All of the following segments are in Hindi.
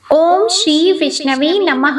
ओम श्री विष्णवे नमः।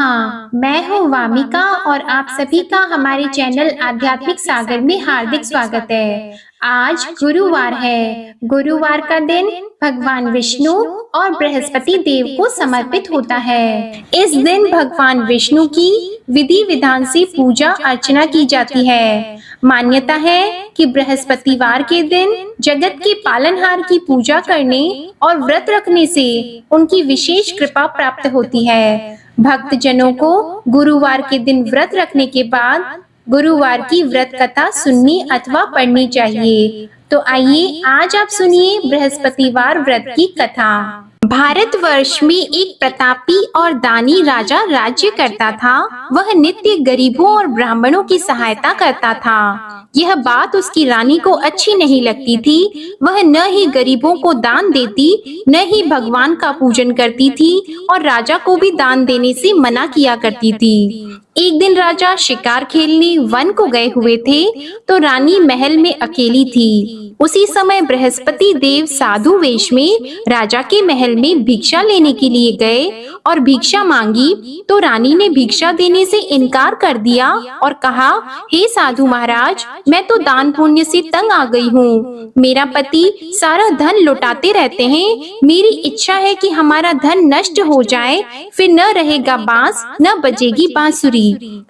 मैं हूँ वामिका और आप सभी का हमारे चैनल आध्यात्मिक सागर में हार्दिक स्वागत है। आज गुरुवार है। गुरुवार का दिन भगवान विष्णु और बृहस्पति देव को समर्पित होता है। इस दिन भगवान विष्णु की विधि विधान से पूजा अर्चना की जाती है। मान्यता है कि बृहस्पतिवार के दिन जगत के पालनहार की पूजा करने और व्रत रखने से उनकी विशेष कृपा प्राप्त होती है। भक्त जनों को गुरुवार के दिन व्रत रखने के बाद गुरुवार की व्रत कथा सुननी अथवा पढ़नी चाहिए। तो आइए आज आप सुनिए बृहस्पतिवार व्रत की कथा। भारतवर्ष में एक प्रतापी और दानी राजा राज्य करता था। वह नित्य गरीबों और ब्राह्मणों की सहायता करता था। यह बात उसकी रानी को अच्छी नहीं लगती थी। वह न ही गरीबों को दान देती, न ही भगवान का पूजन करती थी और राजा को भी दान देने से मना किया करती थी। एक दिन राजा शिकार खेलने वन को गए हुए थे, तो रानी महल में अकेली थी। उसी समय बृहस्पति देव साधु वेश में राजा के महल में भिक्षा लेने के लिए गए और भिक्षा मांगी, तो रानी ने भिक्षा देने से इनकार कर दिया और कहा, हे साधु महाराज, मैं तो दान पुण्य से तंग आ गई हूँ। मेरा पति सारा धन लुटाते रहते हैं। मेरी इच्छा है कि हमारा धन नष्ट हो जाए, फिर न रहेगा बांस न बजेगी बांसुरी।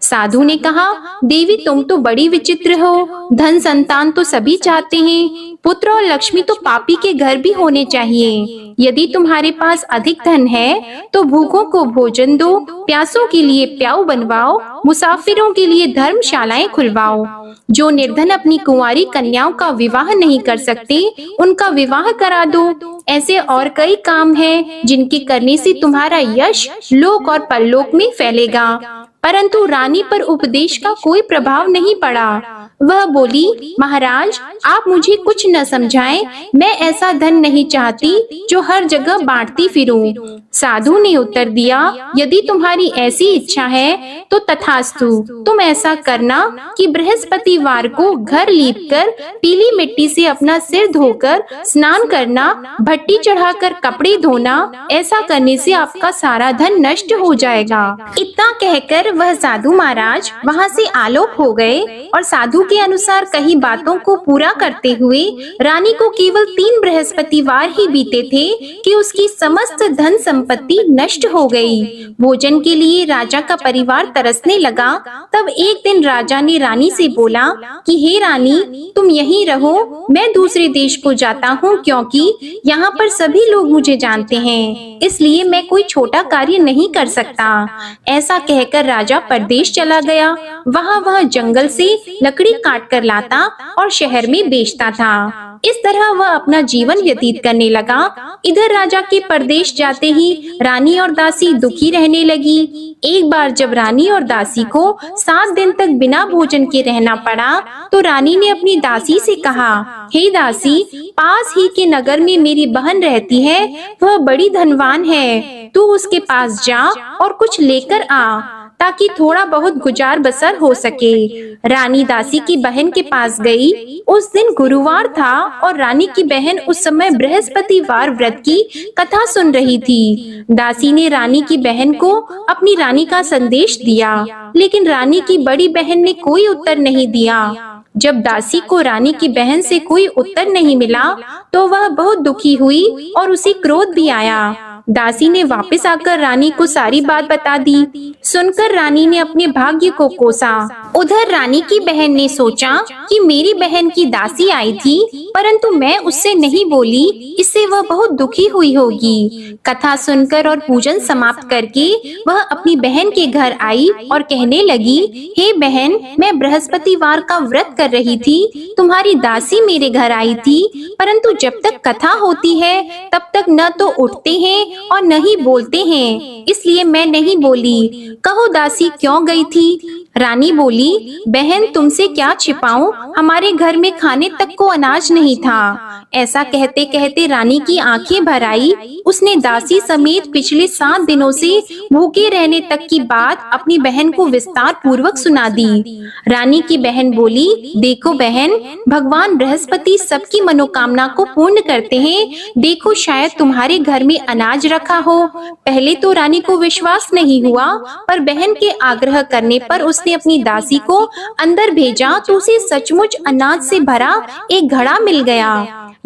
साधु ने कहा, देवी तुम तो बड़ी विचित्र हो। धन संतान तो सभी चाहते हैं, पुत्र और लक्ष्मी तो पापी के घर भी होने चाहिए। यदि तुम्हारे पास अधिक धन है तो भूखों को भोजन दो, प्यासों के लिए प्याऊ बनवाओ, मुसाफिरों के लिए धर्मशालाएं खुलवाओ। जो निर्धन अपनी कुंवारी कन्याओं का विवाह नहीं कर सकते, उनका विवाह करा दो। ऐसे और कई काम हैं जिनके करने से तुम्हारा यश लोक और परलोक में फैलेगा। परंतु रानी पर उपदेश का कोई प्रभाव नहीं पड़ा। वह बोली, महाराज आप मुझे कुछ न समझाएं, मैं ऐसा धन नहीं चाहती जो हर जगह बांटती फिरूं। साधु ने उत्तर दिया, यदि तुम्हारी ऐसी इच्छा है तो तथास्तु। तुम ऐसा करना कि बृहस्पतिवार को घर लीपकर पीली मिट्टी से अपना सिर धोकर स्नान करना, भट्टी चढ़ाकर कपड़े धोना। ऐसा करने से आपका सारा धन नष्ट हो जाएगा। इतना कहकर वह साधु महाराज वहाँ से आलोक हो गए और साधु के अनुसार कही बातों को पूरा करते हुए रानी को केवल 3 बृहस्पतिवार ही बीते थे कि उसकी समस्त धन संपत्ति नष्ट हो गई। भोजन के लिए राजा का परिवार तरसने लगा। तब एक दिन राजा ने रानी से बोला कि हे रानी, तुम यहीं रहो, मैं दूसरे देश को जाता हूँ, क्योंकि यहाँ पर सभी लोग मुझे जानते हैं, इसलिए मैं कोई छोटा कार्य नहीं कर सकता। ऐसा कहकर राजा परदेश चला गया। वह जंगल से लकड़ी काट कर लाता और शहर में बेचता था। इस तरह वह अपना जीवन व्यतीत करने लगा। इधर राजा के परदेश जाते ही रानी और दासी दुखी रहने लगी। एक बार जब रानी और दासी को 7 दिन तक बिना भोजन के रहना पड़ा, तो रानी ने अपनी दासी से कहा, हे दासी, पास ही के नगर में मेरी बहन रहती है, वह बड़ी धनवान है, तू उसके पास जा और कुछ लेकर आ, ताकि थोड़ा बहुत गुजार बसर हो सके। रानी दासी की बहन के पास गई। उस दिन गुरुवार था और रानी की बहन उस समय बृहस्पतिवार व्रत की कथा सुन रही थी। दासी ने रानी की बहन को अपनी रानी का संदेश दिया, लेकिन रानी की बड़ी बहन ने कोई उत्तर नहीं दिया। जब दासी को रानी की बहन से कोई उत्तर नहीं मिला, तो वह बहुत दुखी हुई और उसे क्रोध भी आया। दासी ने वापस आकर रानी को सारी बात बता दी। सुनकर रानी ने अपने भाग्य को कोसा। उधर रानी की बहन ने सोचा कि मेरी बहन की दासी आई थी, परंतु मैं उससे नहीं बोली, इससे वह बहुत दुखी हुई होगी। कथा सुनकर और पूजन समाप्त करके वह अपनी बहन के घर आई और कहने लगी, हे बहन, मैं बृहस्पतिवार का व्रत कर रही थी, तुम्हारी दासी मेरे घर आई थी, परंतु जब तक कथा होती है तब तक न तो उठते हैं और न ही बोलते हैं, इसलिए मैं नहीं बोली। कहो दासी क्यों गई थी? रानी बोली, बहन तुमसे क्या छिपाऊं, हमारे घर में खाने तक को अनाज नहीं था। ऐसा कहते कहते रानी की आंखें भर आई। उसने दासी समेत पिछले 7 दिनों से भूखे रहने तक की बात अपनी बहन को विस्तार पूर्वक सुना दी। रानी की बहन बोली, देखो बहन, भगवान बृहस्पति सबकी मनोकामना को पूर्ण करते हैं। देखो शायद तुम्हारे घर में अनाज रखा हो। पहले तो रानी रानी को विश्वास नहीं हुआ, पर बहन के आग्रह करने पर उसने अपनी दासी को अंदर भेजा तो उसे सचमुच अनाज से भरा एक घड़ा मिल गया।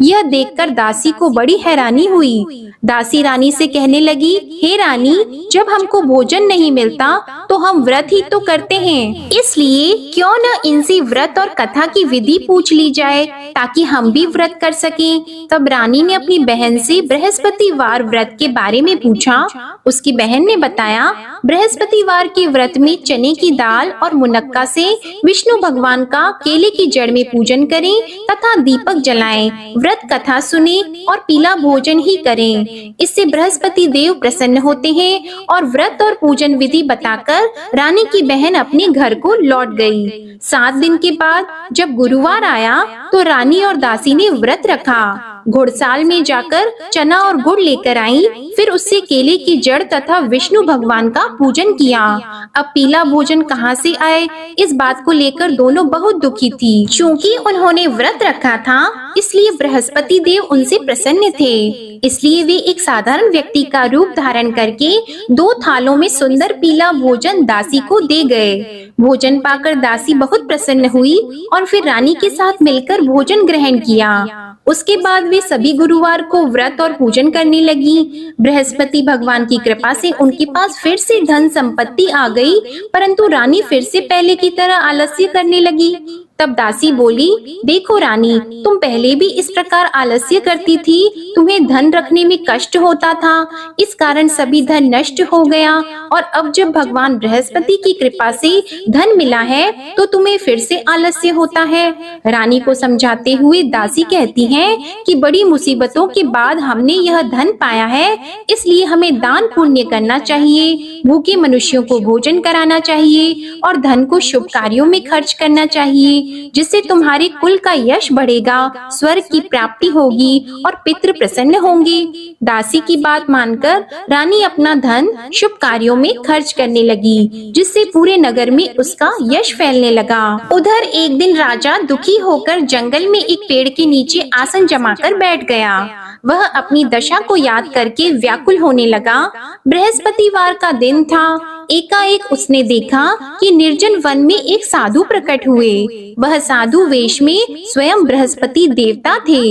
यह देखकर दासी को बड़ी हैरानी हुई। दासी रानी से कहने लगी, हे रानी, जब हमको भोजन नहीं मिलता तो हम व्रत ही तो करते हैं, इसलिए क्यों न इनसे व्रत और कथा की विधि पूछ ली जाए ताकि हम भी व्रत कर सकें। तब रानी ने अपनी बहन से बृहस्पतिवार व्रत के बारे में पूछा। उसकी बहन ने बताया, बृहस्पतिवार के व्रत में चने की दाल और मुनक्का से विष्णु भगवान का केले की जड़ में पूजन करें तथा दीपक जलाएं, व्रत कथा सुने और पीला भोजन ही करें। इससे बृहस्पति देव प्रसन्न होते हैं। और व्रत और पूजन विधि बताकर रानी की बहन अपने घर को लौट गई। 7 दिन के बाद जब गुरुवार आया तो रानी और दासी ने व्रत रखा। घुड़साल में जाकर चना और गुड़ लेकर आई, फिर उससे केले की जड़ तथा विष्णु भगवान का पूजन किया। अब पीला भोजन कहाँ से आए, इस बात को लेकर दोनों बहुत दुखी थी। चूँकि उन्होंने व्रत रखा था, इसलिए बृहस्पति देव उनसे प्रसन्न थे। इसलिए वे एक साधारण व्यक्ति का रूप धारण करके 2 थालों में सुंदर पीला भोजन दासी को दे गए। भोजन पाकर दासी बहुत प्रसन्न हुई और फिर रानी के साथ मिलकर भोजन ग्रहण किया। उसके बाद वे सभी गुरुवार को व्रत और पूजन करने लगी। बृहस्पति भगवान की कृपा से उनके पास फिर से धन संपत्ति आ गई, परंतु रानी फिर से पहले की तरह आलस्य करने लगी। तब दासी बोली, देखो रानी, तुम पहले भी इस प्रकार आलस्य करती थी, तुम्हें धन रखने में कष्ट होता था, इस कारण सभी धन नष्ट हो गया, और अब जब भगवान बृहस्पति की कृपा से धन मिला है तो तुम्हें फिर से आलस्य होता है। रानी को समझाते हुए दासी कहती हैं कि बड़ी मुसीबतों के बाद हमने यह धन पाया है, इसलिए हमें दान पुण्य करना चाहिए, भूखे मनुष्यों को भोजन कराना चाहिए और धन को शुभ कार्यों में खर्च करना चाहिए, जिससे तुम्हारे कुल का यश बढ़ेगा, स्वर्ग की प्राप्ति होगी और पितृ प्रसन्न होंगे। दासी की बात मानकर रानी अपना धन शुभ कार्यों में खर्च करने लगी, जिससे पूरे नगर में उसका यश फैलने लगा। उधर एक दिन राजा दुखी होकर जंगल में एक पेड़ के नीचे आसन जमाकर बैठ गया। वह अपनी दशा को याद करके व्याकुल होने लगा। बृहस्पतिवार का दिन था। एकाएक उसने देखा कि निर्जन वन में एक साधु प्रकट हुए। वह साधु वेश में स्वयं बृहस्पति देवता थे।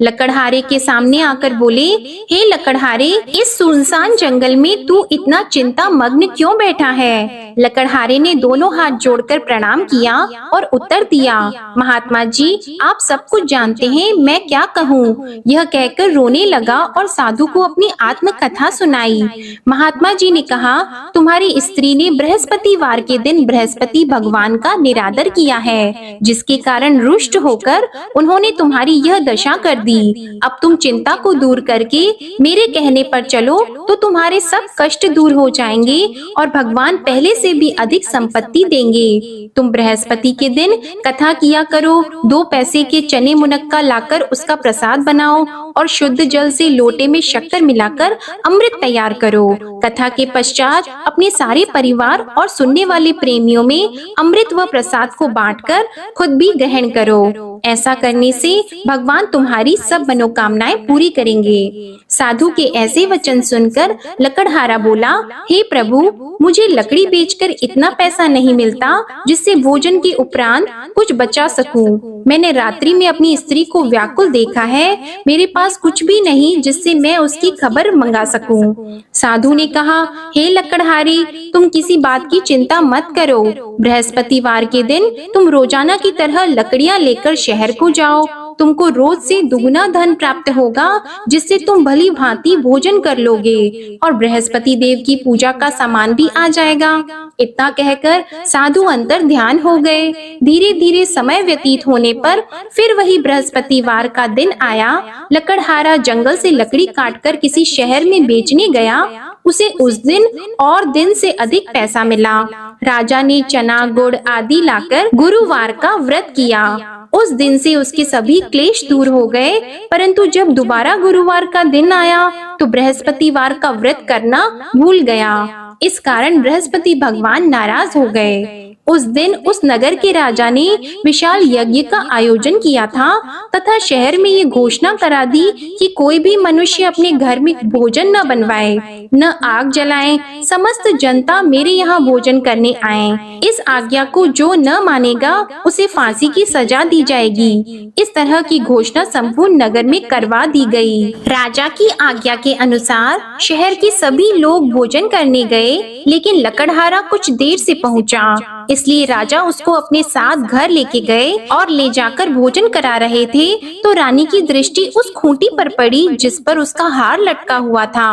लकड़हारे के सामने आकर बोले, हे लकड़हारे, इस सुनसान जंगल में तू इतना चिंता मग्न क्यों बैठा है? लकड़हारे ने दोनों हाथ जोड़कर प्रणाम किया और उत्तर दिया, महात्मा जी, आप सब कुछ जानते हैं, मैं क्या कहूँ। यह कहकर रोने लगा और साधु को अपनी आत्मकथा सुनाई। महात्मा जी ने कहा, तुम्हारी स्त्री ने बृहस्पतिवार के दिन बृहस्पति भगवान का निरादर किया है, जिसके कारण रुष्ट होकर उन्होंने तुम्हारी यह दशा कर दी। अब तुम चिंता को दूर करके मेरे कहने पर चलो तो तुम्हारे सब कष्ट दूर हो जाएंगे और भगवान पहले से भी अधिक संपत्ति देंगे। तुम बृहस्पति के दिन कथा किया करो, 2 पैसे के चने मुनक्का लाकर उसका प्रसाद बनाओ और शुद्ध जल से लोटे में शक्कर मिलाकर अमृत तैयार करो। कथा के पश्चात अपने सारे परिवार और सुनने वाले प्रेमियों में अमृत व प्रसाद को बांटकर खुद भी ग्रहण करो। ऐसा करने से भगवान तुम्हारी सब मनोकामनाएं पूरी करेंगे। साधु के ऐसे वचन सुनकर लकड़हारा बोला, हे प्रभु, मुझे लकड़ी बेचकर इतना पैसा नहीं मिलता जिससे भोजन के उपरांत कुछ बचा सकूं। मैंने रात्रि में अपनी स्त्री को व्याकुल देखा है, मेरे पास कुछ भी नहीं जिससे मैं उसकी खबर मंगा सकूं। साधु ने कहा, हे लकड़हारी, तुम किसी बात की चिंता मत करो। बृहस्पतिवार के दिन तुम रोजाना की तरह लकड़ियां लेकर शहर को जाओ। तुमको रोज से दुगना धन प्राप्त होगा, जिससे तुम भली भांति भोजन कर लोगे और बृहस्पति देव की पूजा का सामान भी आ जाएगा। इतना कहकर साधु अंतर ध्यान हो गए। धीरे धीरे समय व्यतीत होने पर फिर वही बृहस्पतिवार का दिन आया। लकड़हारा जंगल से लकड़ी काटकर किसी शहर में बेचने गया। उसे उस दिन और दिन से अधिक पैसा मिला। राजा ने चना गुड़ आदि लाकर गुरुवार का व्रत किया। उस दिन से उसके सभी क्लेश दूर हो गए, परंतु जब दोबारा गुरुवार का दिन आया तो बृहस्पतिवार का व्रत करना भूल गया। इस कारण बृहस्पति भगवान नाराज हो गए। उस दिन उस नगर के राजा ने विशाल यज्ञ का आयोजन किया था तथा शहर में ये घोषणा करा दी कि कोई भी मनुष्य अपने घर में भोजन न बनवाए, न आग जलाए। समस्त जनता मेरे यहाँ भोजन करने आए। इस आज्ञा को जो न मानेगा उसे फांसी की सजा दी जाएगी। इस तरह की घोषणा संपूर्ण नगर में करवा दी गई। राजा की आज्ञा के अनुसार शहर के सभी लोग भोजन करने गए, लेकिन लकड़हारा कुछ देर से पहुंचा, इसलिए राजा उसको अपने साथ घर लेके गए और ले जाकर भोजन करा रहे थे तो रानी की दृष्टि उस खूंटी पर पड़ी जिस पर उसका हार लटका हुआ था।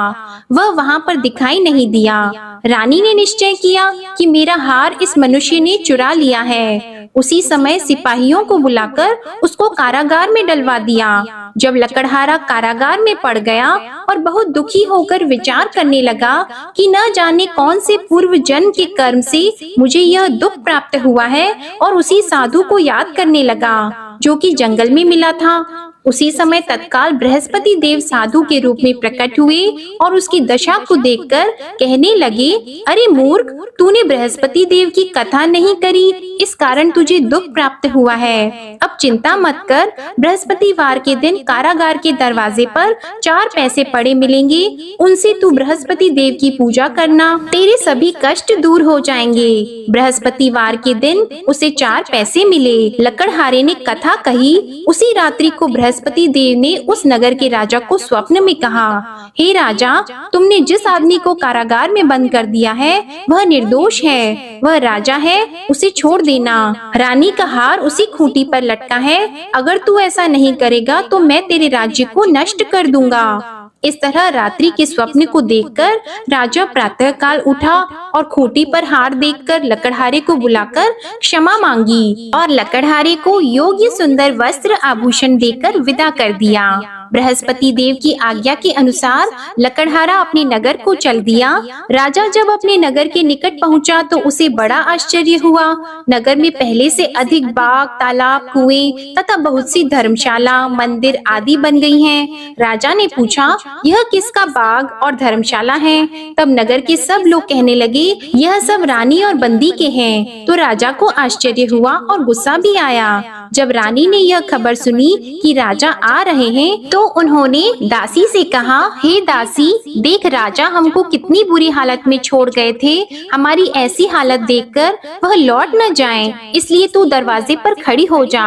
वह वहाँ पर दिखाई नहीं दिया। रानी ने निश्चय किया कि मेरा हार इस मनुष्य ने चुरा लिया है। उसी समय सिपाहियों को बुलाकर उसको कारागार में डलवा दिया। जब लकड़हारा कारागार में पड़ गया और बहुत दुखी होकर विचार करने लगा कि न जाने कौन से पूर्व जन्म के कर्म से मुझे यह दुख प्राप्त हुआ है, और उसी साधु को याद करने लगा जो कि जंगल में मिला था। उसी समय तत्काल बृहस्पति देव साधु के रूप में प्रकट हुए और उसकी दशा को देखकर कहने लगे, अरे मूर्ख, तूने बृहस्पति देव की कथा नहीं करी, इस कारण तुझे दुख प्राप्त हुआ है। अब चिंता मत कर, बृहस्पतिवार के दिन कारागार के दरवाजे पर 4 पैसे पड़े मिलेंगे, उनसे तू बृहस्पति देव की पूजा करना, तेरे सभी कष्ट दूर हो जाएंगे। बृहस्पतिवार के दिन उसे 4 पैसे मिले। लकड़हारे ने कथा कही। उसी रात्रि को बृहस्पति देव ने उस नगर के राजा को स्वप्न में कहा, हे राजा, तुमने जिस आदमी को कारागार में बंद कर दिया है वह निर्दोष है, वह राजा है, उसे छोड़ देना। रानी का हार उसी खूंटी पर लटका है, अगर तू ऐसा नहीं करेगा तो मैं तेरे राज्य को नष्ट कर दूंगा। इस तरह रात्रि के स्वप्न को देखकर राजा प्रातः काल उठा और खूंटी पर हार देखकर लकड़हारे को बुलाकर क्षमा मांगी और लकड़हारे को योग्य सुंदर वस्त्र आभूषण देकर विदा कर दिया। बृहस्पति देव की आज्ञा के अनुसार लकड़हारा अपने नगर को चल दिया। राजा जब अपने नगर के निकट पहुंचा तो उसे बड़ा आश्चर्य हुआ। नगर में पहले से अधिक बाग, तालाब, कुएं तथा बहुत सी धर्मशाला, मंदिर आदि बन गई हैं। राजा ने पूछा, यह किसका बाग और धर्मशाला है? तब नगर के सब लोग कहने लगे, यह सब रानी और बंदी के हैं। तो राजा को आश्चर्य हुआ और गुस्सा भी आया। जब रानी ने यह खबर सुनी कि राजा आ रहे हैं तो उन्होंने दासी से कहा, हे दासी, देख राजा हमको कितनी बुरी हालत में छोड़ गए थे, हमारी ऐसी हालत देखकर वह लौट न जाएं, इसलिए तू दरवाजे पर खड़ी हो जा।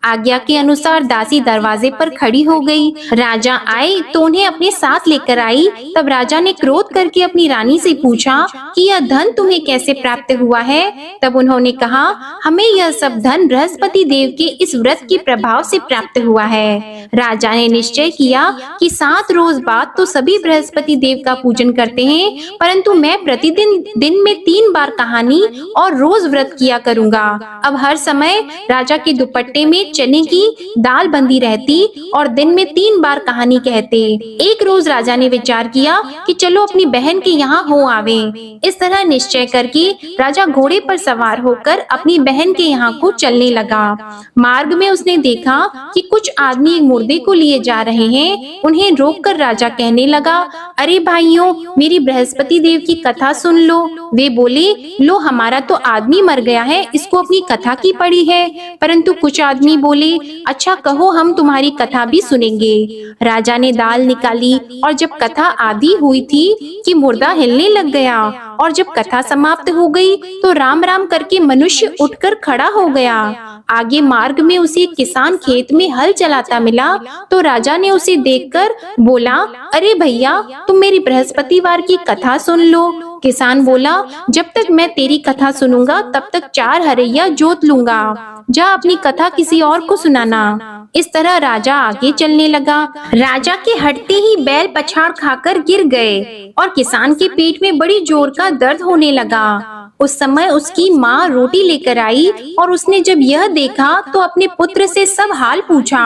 आज्ञा के अनुसार दासी दरवाजे पर खड़ी हो गई। राजा आए तो उन्हें अपने साथ लेकर आई। तब राजा ने क्रोध करके अपनी रानी से पूछा कि यह धन तुम्हें कैसे प्राप्त हुआ है? तब उन्होंने कहा, हमें यह सब धन बृहस्पति देव के इस व्रत के प्रभाव से प्राप्त हुआ है। राजा ने निश्चय किया कि 7 रोज बाद तो सभी बृहस्पति देव का पूजन करते हैं, परंतु मैं प्रतिदिन दिन में 3 बार कहानी और रोज व्रत किया करूंगा। अब हर समय राजा के दुपट्टे में चने की दाल बंधी रहती और दिन में 3 बार कहानी कहते। एक रोज राजा ने विचार किया कि चलो अपनी बहन के यहाँ हो आवे। इस तरह निश्चय करके राजा घोड़े पर सवार होकर अपनी बहन के यहाँ को चलने लगा। मार्ग में उसने देखा कि कुछ आदमी एक मुर्दे को लिए जा रहे हैं। उन्हें रोककर राजा कहने लगा, अरे भाइयों, मेरी बृहस्पति देव की कथा सुन लो। वे बोले, लो हमारा तो आदमी मर गया है, इसको अपनी कथा की पड़ी है। परंतु कुछ आदमी बोले, अच्छा कहो, हम तुम्हारी कथा भी सुनेंगे। राजा ने दाल निकाली और जब कथा आधी हुई थी कि मुर्दा हिलने लग गया, और जब कथा समाप्त हो गई तो राम राम करके मनुष्य उठकर खड़ा हो गया। आगे मार्ग में उसे एक किसान खेत में हल चलाता मिला तो राजा ने उसे देखकर बोला, अरे भैया, तुम मेरी बृहस्पतिवार की कथा सुन लो। किसान बोला, जब तक मैं तेरी कथा सुनूंगा तब तक 4 हरैया जोत लूंगा, जा अपनी कथा किसी और को सुनाना। इस तरह राजा आगे चलने लगा। राजा के हटते ही बैल पछाड़ खाकर गिर गए और किसान के पेट में बड़ी जोर का दर्द होने लगा। उस समय उसकी माँ रोटी लेकर आई और उसने जब यह देखा तो अपने पुत्र से सब हाल पूछा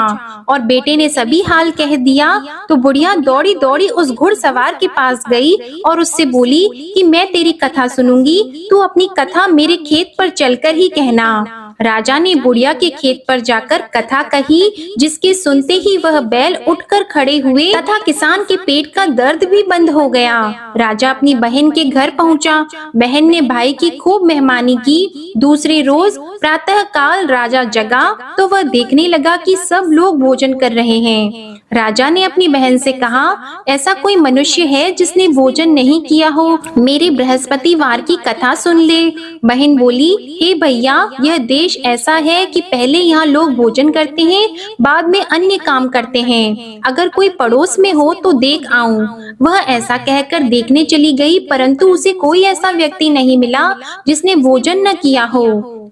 और बेटे ने सभी हाल कह दिया। तो बुढ़िया दौड़ी दौड़ी उस घुड़सवार के पास गई और उससे बोली कि मैं तेरी कथा सुनूंगी, तू अपनी कथा मेरे खेत पर चलकर ही कहना। राजा ने बुढ़िया के खेत पर जाकर कथा कही, जिसके सुनते ही वह बैल उठकर खड़े हुए तथा किसान के पेट का दर्द भी बंद हो गया। राजा अपनी बहन के घर पहुंचा। बहन ने भाई की खूब मेहमानी की। दूसरे रोज प्रातः काल राजा जगा तो वह देखने लगा कि सब लोग भोजन कर रहे हैं। राजा ने अपनी बहन से कहा, ऐसा कोई मनुष्य है जिसने भोजन नहीं किया हो? मेरे बृहस्पतिवार की कथा सुन ले। बहन बोली, हे भैया, यह देश ऐसा है कि पहले यहाँ लोग भोजन करते हैं, बाद में अन्य काम करते हैं। अगर कोई पड़ोस में हो तो देख आऊं। वह ऐसा कहकर देखने चली गई, परंतु उसे कोई ऐसा व्यक्ति नहीं मिला जिसने भोजन न किया हो।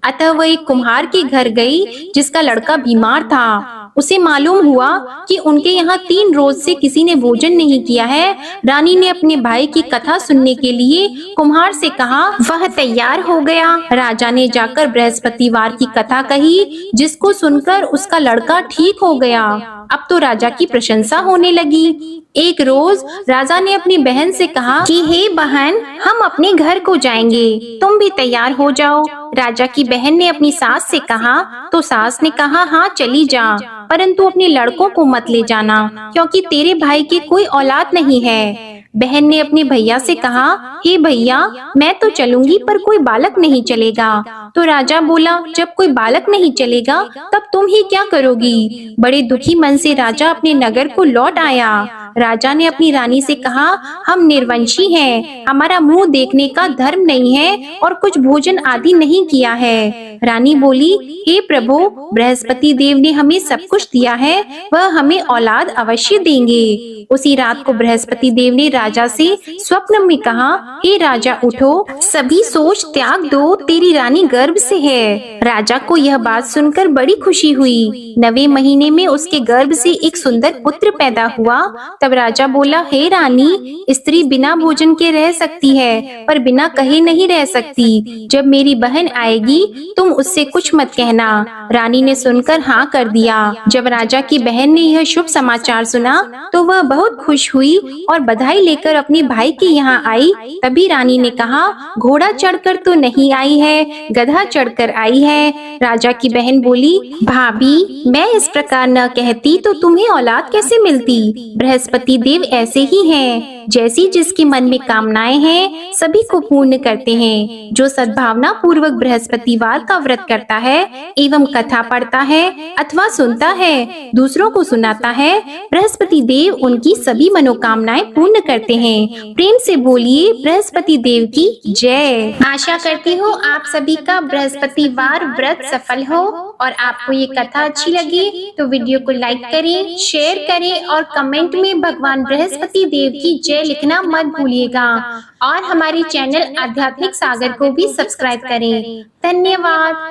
अतः वह एक कुम्हार के घर गई, जिसका लड़का बीमार था। उसे मालूम हुआ कि उनके यहाँ 3 रोज से किसी ने भोजन नहीं किया है। रानी ने अपने भाई की कथा सुनने के लिए कुम्हार से कहा। वह तैयार हो गया। राजा ने जाकर बृहस्पतिवार की कथा कही, जिसको सुनकर उसका लड़का ठीक हो गया। अब तो राजा की प्रशंसा होने लगी। एक रोज राजा ने अपनी बहन से कहा कि हे बहन, हम अपने घर को जाएंगे, तुम भी तैयार हो जाओ। राजा की बहन ने अपनी सास से कहा, तो सास ने कहा, हाँ चली जा, परंतु अपने लड़कों को मत ले जाना, क्योंकि तेरे भाई की कोई औलाद नहीं है। बहन ने अपने भैया से कहा, हे भैया, मैं तो चलूंगी पर कोई बालक नहीं चलेगा। तो राजा बोला, जब कोई बालक नहीं चलेगा तब तुम ही क्या करोगी? बड़े दुखी मन से राजा अपने नगर को लौट आया। राजा ने अपनी रानी से कहा, हम निर्वंशी हैं, हमारा मुंह देखने का धर्म नहीं है और कुछ भोजन आदि नहीं किया है। रानी बोली, हे प्रभु, बृहस्पति देव ने हमें सब कुछ दिया है, वह हमें औलाद अवश्य देंगे। उसी रात को बृहस्पति देव ने राजा से स्वप्न में कहा, हे राजा उठो, सभी सोच त्याग दो, तेरी रानी गर्भ से है। राजा को यह बात सुनकर बड़ी खुशी हुई। 9वें महीने में उसके गर्भ से एक सुंदर पुत्र पैदा हुआ। तब राजा बोला, हे रानी, स्त्री बिना भोजन के रह सकती है, पर बिना कहे नहीं रह सकती। जब मेरी बहन आएगी तुम उससे कुछ मत कहना। रानी ने सुनकर हाँ कर दिया। जब राजा की बहन ने यह शुभ समाचार सुना तो वह बहुत खुश हुई और बधाई लेकर अपने भाई के यहाँ आई। तभी रानी ने कहा, घोड़ा चढ़कर तो नहीं आई है, गधा चढ़कर आई है। राजा की बहन बोली, भाभी, मैं इस प्रकार न कहती तो तुम्हें औलाद कैसे मिलती? बृहस्पति देव ऐसे ही हैं, जैसी जिसके मन में कामनाएं हैं सभी को पूर्ण करते हैं। जो सद्भावना पूर्वक बृहस्पतिवार का व्रत करता है एवं कथा पढ़ता है अथवा सुनता है, दूसरों को सुनाता है, बृहस्पति देव उनकी सभी मनोकामनाएं पूर्ण करते हैं। प्रेम से बोलिए बृहस्पति देव की जय। आशा करती हूँ आप सभी का बृहस्पतिवार व्रत सफल हो और आपको ये कथा अच्छी लगी तो वीडियो को लाइक करें, शेयर करें और कमेंट में भगवान बृहस्पति देव की जय लिखना मत भूलिएगा। और हमारे चैनल आध्यात्मिक सागर को भी सब्सक्राइब करें। धन्यवाद।